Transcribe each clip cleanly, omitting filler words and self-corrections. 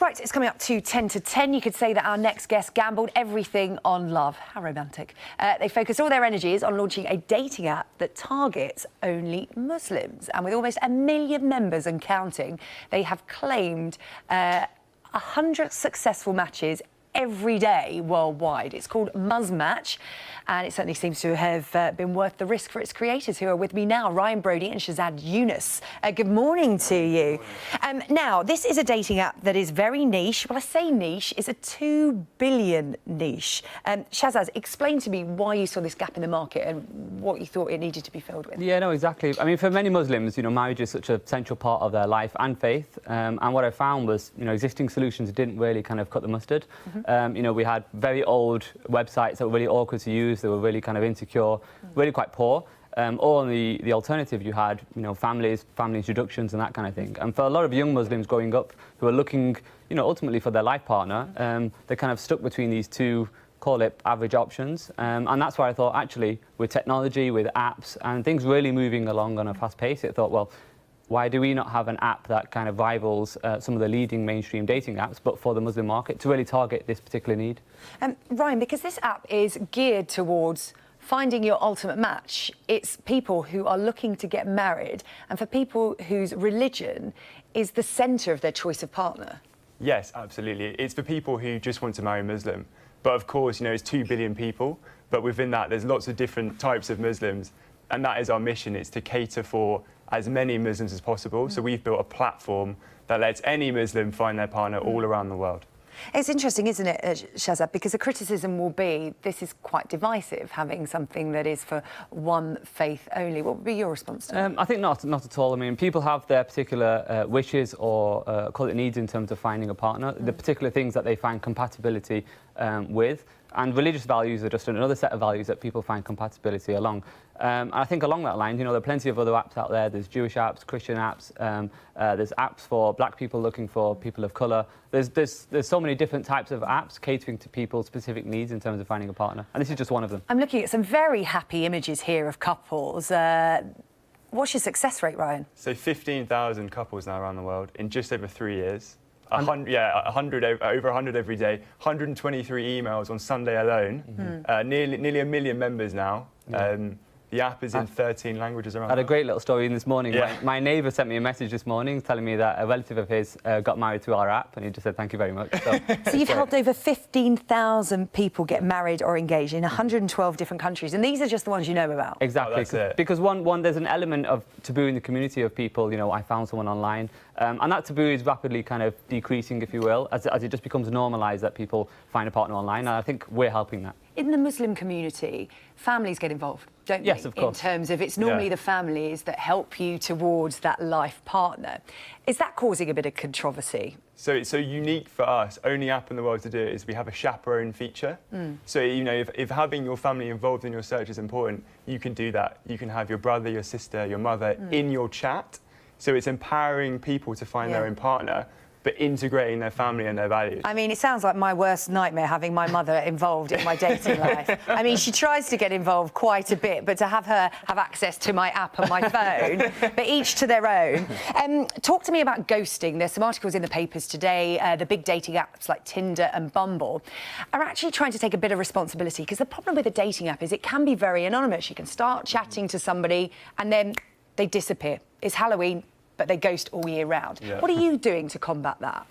Right, it's coming up to 10 to 10. You could say that our next guest gambled everything on love. How romantic. They focus all their energies on launching a dating app that targets only Muslims. And with almost 1 million members and counting, they have claimed 100 successful matches every day worldwide. It's called Muzmatch, and it certainly seems to have been worth the risk for its creators, who are with me now, Ryan, Brodie and Shahzad Younas. Good morning to you. Now, this is a dating app that is very niche. Well, I say niche, it's a 2 billion niche. Shahzad, explain to me why you saw this gap in the market and what you thought it needed to be filled with. Yeah, no, exactly. I mean, for many Muslims, marriage is such a central part of their life and faith. And what I found was, existing solutions didn't really kind of cut the mustard. We had very old websites that were really awkward to use, they were really kind of insecure, really quite poor. Or on the alternative, you had, family introductions and that kind of thing. And for a lot of young Muslims growing up who are looking, ultimately for their life partner, they're kind of stuck between these two, call it average options. And that's why I thought, actually, with technology, with apps, and things really moving along on a fast pace, I thought, well, why do we not have an app that kind of rivals some of the leading mainstream dating apps, but for the Muslim market, to really target this particular need? Ryan, because this app is geared towards finding your ultimate match, it's people who are looking to get married, and for people whose religion is the centre of their choice of partner. Yes, absolutely. It's for people who just want to marry a Muslim. But of course, it's 2 billion people, but within that, there's lots of different types of Muslims, and that is our mission. It's to cater for as many Muslims as possible. So we've built a platform that lets any Muslim find their partner all around the world. It's interesting, isn't it, Shahzad, because the criticism will be this is quite divisive, having something that is for one faith only. What would be your response to that? I think not at all. I mean, people have their particular wishes or call it needs in terms of finding a partner, the particular things that they find compatibility with. And religious values are just another set of values that people find compatibility along. And I think along that line, there are plenty of other apps out there. There's Jewish apps, Christian apps. There's apps for black people looking for people of colour. There's so many different types of apps catering to people's specific needs in terms of finding a partner. And this is just one of them. I'm looking at some very happy images here of couples. What's your success rate, Ryan? So 15,000 couples now around the world in just over 3 years. 100 over 100 every day. 123 emails on Sunday alone. Nearly 1 million members now. The app is in 13 languages around. I had a great little story in this morning. Yeah. My neighbour sent me a message this morning telling me that a relative of his got married through our app, and he just said thank you very much. So you've helped over 15,000 people get married or engaged in 112 different countries, and these are just the ones you know about. Exactly, because one there's an element of taboo in the community of people. I found someone online, and that taboo is rapidly kind of decreasing, if you will, as it just becomes normalised that people find a partner online. And I think we're helping that. In the Muslim community, families get involved, don't they? Yes, of course. In terms of it's normally the families that help you towards that life partner. Is that causing a bit of controversy? So it's so unique for us. Only app in the world to do it is we have a chaperone feature. So if having your family involved in your search is important, you can do that. You can have your brother, your sister, your mother in your chat. So it's empowering people to find their own partner, but integrating their family and their values. I mean, it sounds like my worst nightmare, having my mother involved in my dating life. I mean, she tries to get involved quite a bit, but to have her have access to my app and my phone, but each to their own. Talk to me about ghosting. There's some articles in the papers today. The big dating apps like Tinder and Bumble are actually trying to take a bit of responsibility, because the problem with a dating app is it can be very anonymous. You can start chatting to somebody and then they disappear. It's Halloween, but they ghost all year round. What are you doing to combat that?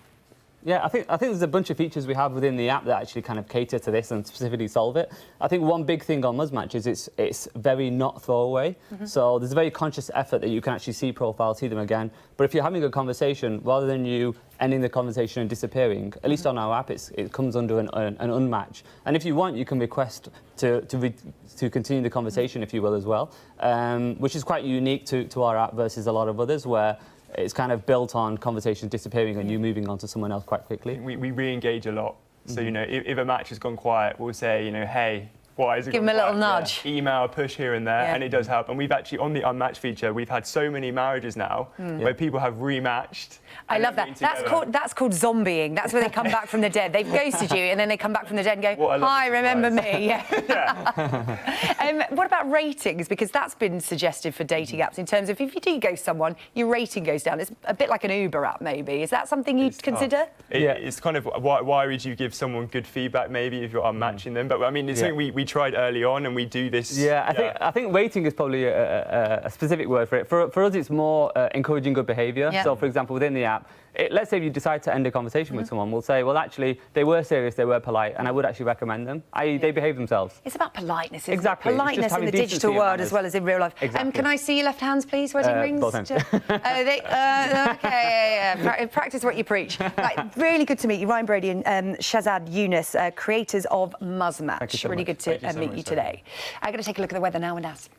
Yeah, I think there's a bunch of features we have within the app that actually kind of cater to this and specifically solve it. I think one big thing on Muzmatch is it's very not throwaway. So there's a very conscious effort that you can actually see profiles, see them again. But if you're having a conversation, rather than you ending the conversation and disappearing, at least on our app, it comes under an unmatch. And if you want, you can request to continue the conversation, if you will, as well, which is quite unique to our app versus a lot of others, where it's kind of built on conversations disappearing and you moving on to someone else quite quickly. We re-engage a lot. So, if a match has gone quiet, we'll say, hey, why is it Give them a little nudge. Yeah. Email, push here and there, and it does help. And we've actually, on the unmatched feature, we've had so many marriages now where people have rematched. I love that. That's called zombieing. That's where they come back from the dead. They've ghosted you, and then they come back from the dead and go, "Hi, remember me?" Yeah. What about ratings? Because that's been suggested for dating apps in terms of if you do ghost someone, your rating goes down. It's a bit like an Uber app, maybe. Is that something you'd consider? It's kind of why would you give someone good feedback, maybe, if you're unmatching them? But I mean, it's something we tried early on, and we do this. Yeah, I think rating is probably a specific word for it. For us, it's more encouraging good behaviour. Yeah. So, for example, within the app, let's say you decide to end a conversation with someone, we'll say, well, actually, they were serious, they were polite, and I would actually recommend them. They behave themselves. It's about politeness, isn't Exactly. it? Politeness in the digital world as well as in real life. Exactly. Can I see your left hands, please? Wedding rings? Both hands. Okay, practice what you preach. Right, really good to meet you, Ryan, Brodie and Shahzad, Younas, creators of Muzmatch. Thank you so really much. good to meet you today. I'm going to take a look at the weather now and ask.